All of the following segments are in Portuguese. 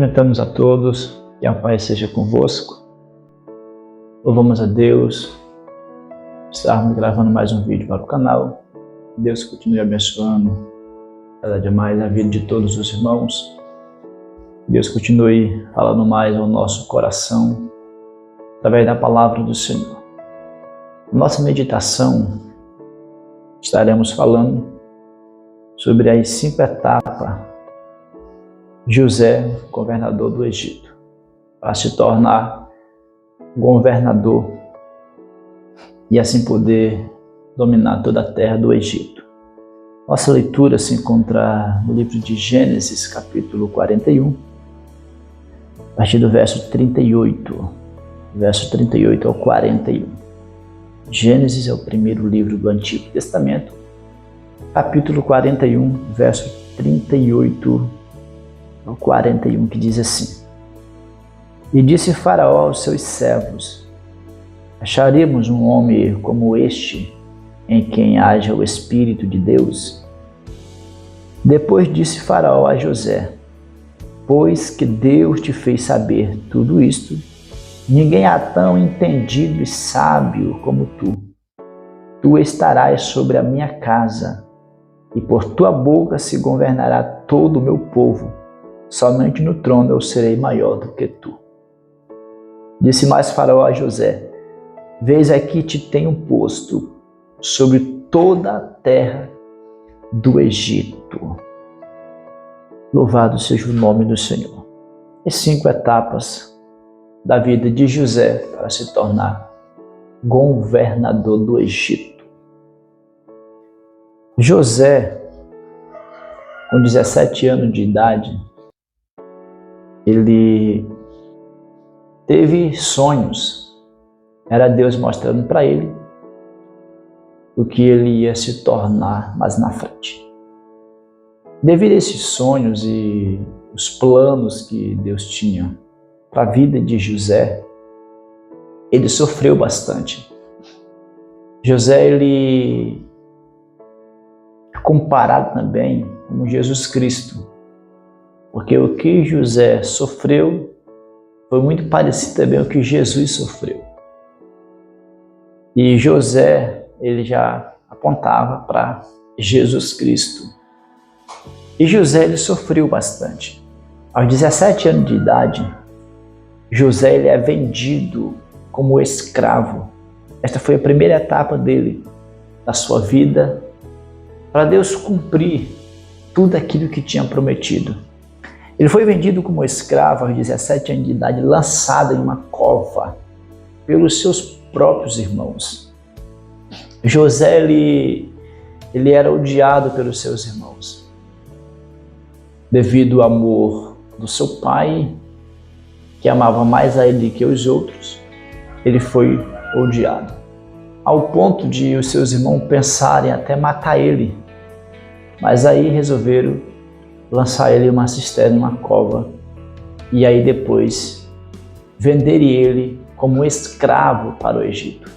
Cumprimentamos a todos, que a paz seja convosco. Louvamos a Deus, estarmos gravando mais um vídeo para o canal. Deus continue abençoando cada dia mais a vida de todos os irmãos. Deus continue falando mais ao nosso coração, através da palavra do Senhor. Nossa meditação, estaremos falando sobre as 5 etapas de José, governador do Egito, para se tornar governador e assim poder dominar toda a terra do Egito. Nossa leitura se encontra no livro de Gênesis, capítulo 41, a partir do verso 38 ao 41. Gênesis é o primeiro livro do Antigo Testamento, capítulo 41, verso 38 ao 41, que diz assim: E disse Faraó aos seus servos: Acharemos um homem como este, em quem haja o Espírito de Deus? Depois disse Faraó a José: Pois que Deus te fez saber tudo isto, ninguém há tão entendido e sábio como tu. Tu estarás sobre a minha casa, e por tua boca se governará todo o meu povo. Somente no trono eu serei maior do que tu. Disse mais Faraó a José: Vês aqui te tenho posto sobre toda a terra do Egito. Louvado seja o nome do Senhor. As 5 etapas da vida de José para se tornar governador do Egito. José, com 17 anos de idade, ele teve sonhos. Era Deus mostrando para ele o que ele ia se tornar mais na frente. Devido a esses sonhos e os planos que Deus tinha para a vida de José, ele sofreu bastante. José, ele é comparado também com Jesus Cristo, porque o que José sofreu foi muito parecido também com o que Jesus sofreu. E José, ele já apontava para Jesus Cristo. E José, ele sofreu bastante. Aos 17 anos de idade, José, ele é vendido como escravo. Esta foi a primeira etapa dele, da sua vida, para Deus cumprir tudo aquilo que tinha prometido. Ele foi vendido como escravo aos 17 anos de idade, lançado em uma cova pelos seus próprios irmãos. José, ele era odiado pelos seus irmãos. Devido ao amor do seu pai, que amava mais a ele que os outros, ele foi odiado. Ao ponto de os seus irmãos pensarem até matar ele. Mas aí resolveram lançar ele em uma cisterna, em uma cova, e aí depois vender ele como escravo para o Egito.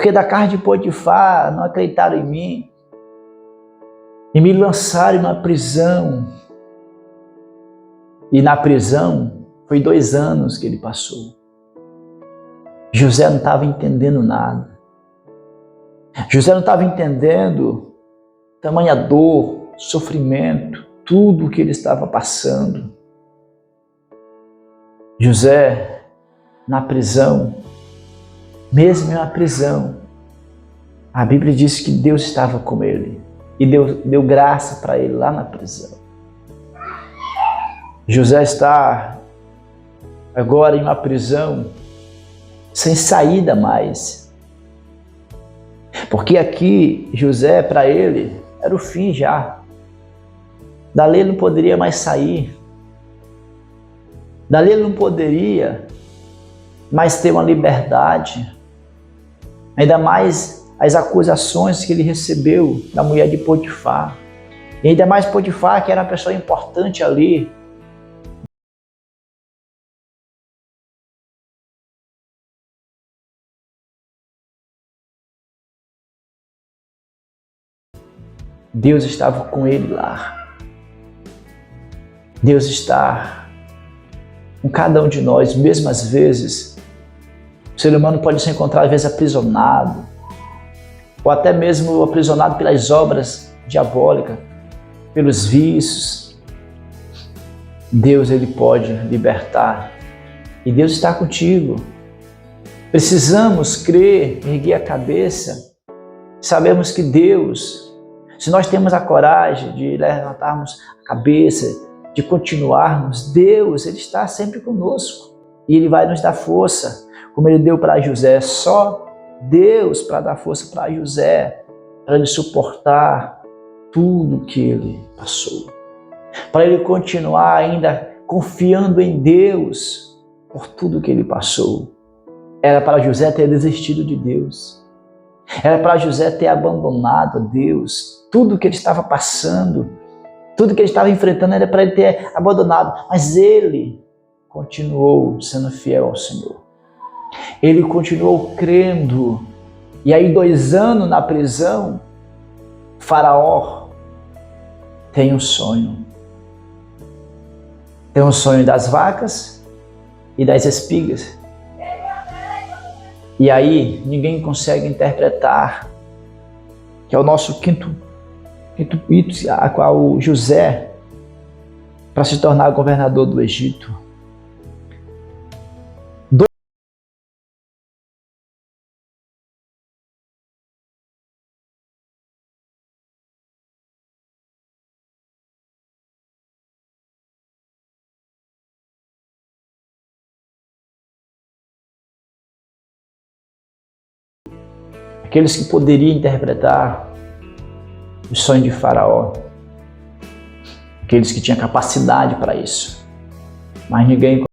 Porque da casa de Potifar não acreditaram em mim e me lançaram na prisão. E na prisão foi 2 anos que ele passou. José não estava entendendo nada. José não estava entendendo tamanha dor, sofrimento, tudo o que ele estava passando. José, na prisão, mesmo na prisão, a Bíblia diz que Deus estava com ele e deu graça para ele lá na prisão. José está agora em uma prisão sem saída mais. Porque aqui José, para ele, era o fim já. Dali ele não poderia mais sair. Dali ele não poderia mais ter uma liberdade. Ainda mais as acusações que ele recebeu da mulher de Potifar. E ainda mais Potifar, que era uma pessoa importante ali. Deus estava com ele lá. Deus está com cada um de nós, mesmo às vezes. O ser humano pode se encontrar, às vezes, aprisionado, ou até mesmo aprisionado pelas obras diabólicas, pelos vícios. Deus, ele pode libertar. E Deus está contigo. Precisamos crer, erguer a cabeça. Sabemos que Deus, se nós temos a coragem de levantarmos a cabeça, de continuarmos, Deus, ele está sempre conosco. E ele vai nos dar força, como ele deu para José. Só Deus para dar força para José, para ele suportar tudo que ele passou. Para ele continuar ainda confiando em Deus por tudo que ele passou. Era para José ter desistido de Deus. Era para José ter abandonado a Deus. Tudo que ele estava passando, tudo que ele estava enfrentando era para ele ter abandonado. Mas ele continuou sendo fiel ao Senhor. Ele continuou crendo. E aí 2 anos na prisão, Faraó tem um sonho. Tem um sonho das vacas e das espigas. E aí ninguém consegue interpretar, que é o nosso quinto pito, a qual José, para se tornar governador do Egito. Aqueles que poderiam interpretar o sonho de Faraó, aqueles que tinham capacidade para isso, mas ninguém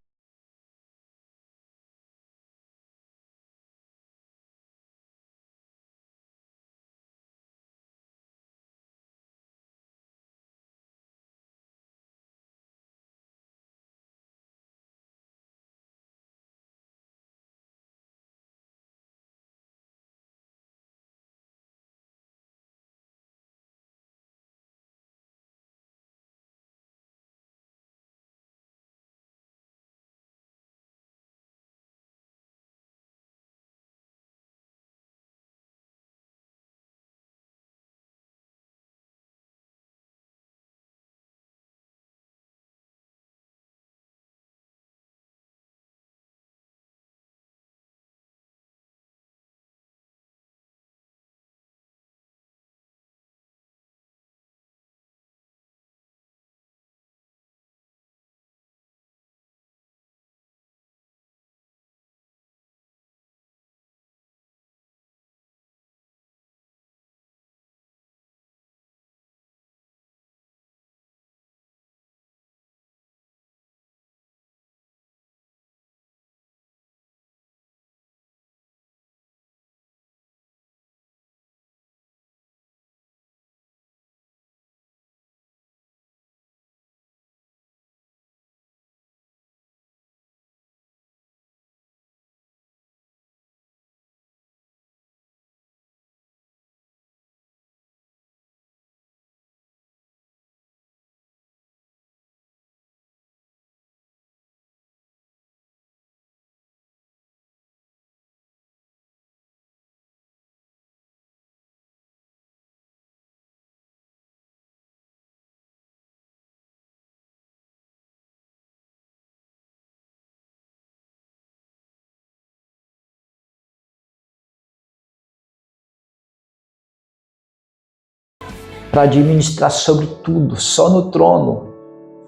para administrar sobre tudo. Só no trono,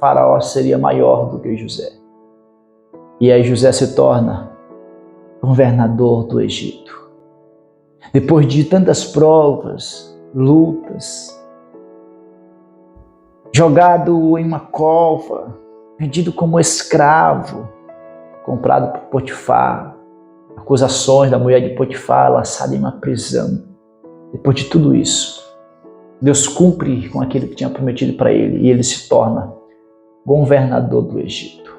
Faraó seria maior do que José. E aí José se torna governador do Egito. Depois de tantas provas, lutas, jogado em uma cova, vendido como escravo, comprado por Potifar, acusações da mulher de Potifar, lançado em uma prisão. Depois de tudo isso, Deus cumpre com aquilo que tinha prometido para ele e ele se torna governador do Egito.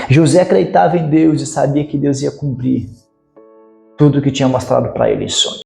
José acreditava em Deus e sabia que Deus ia cumprir tudo o que tinha mostrado para ele em sonho.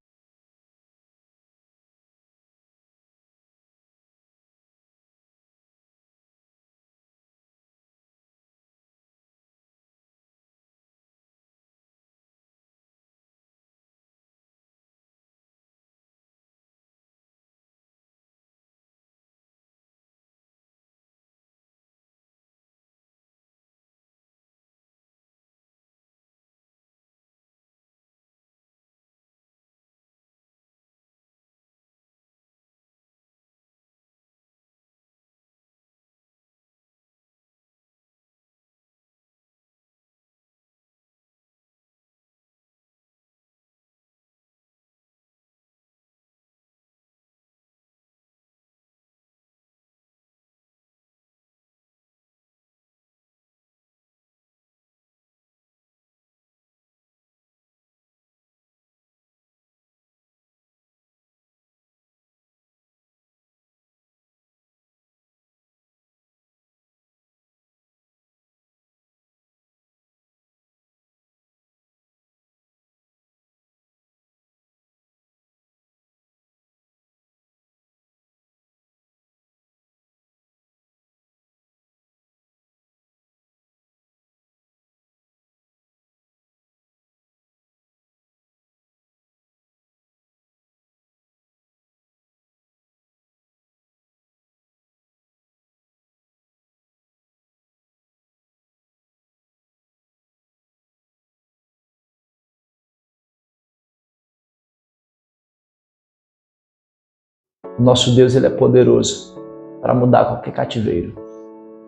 Nosso Deus, ele é poderoso para mudar qualquer cativeiro.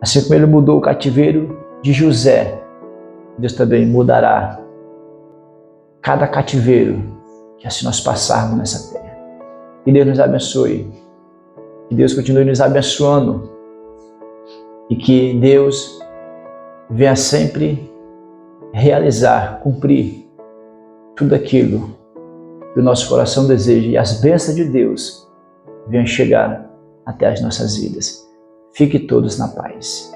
Assim como ele mudou o cativeiro de José, Deus também mudará cada cativeiro que assim nós passarmos nessa terra. Que Deus nos abençoe. Que Deus continue nos abençoando. E que Deus venha sempre realizar, cumprir tudo aquilo que o nosso coração deseja. E as bênçãos de Deus venham chegar até as nossas vidas. Fique todos na paz.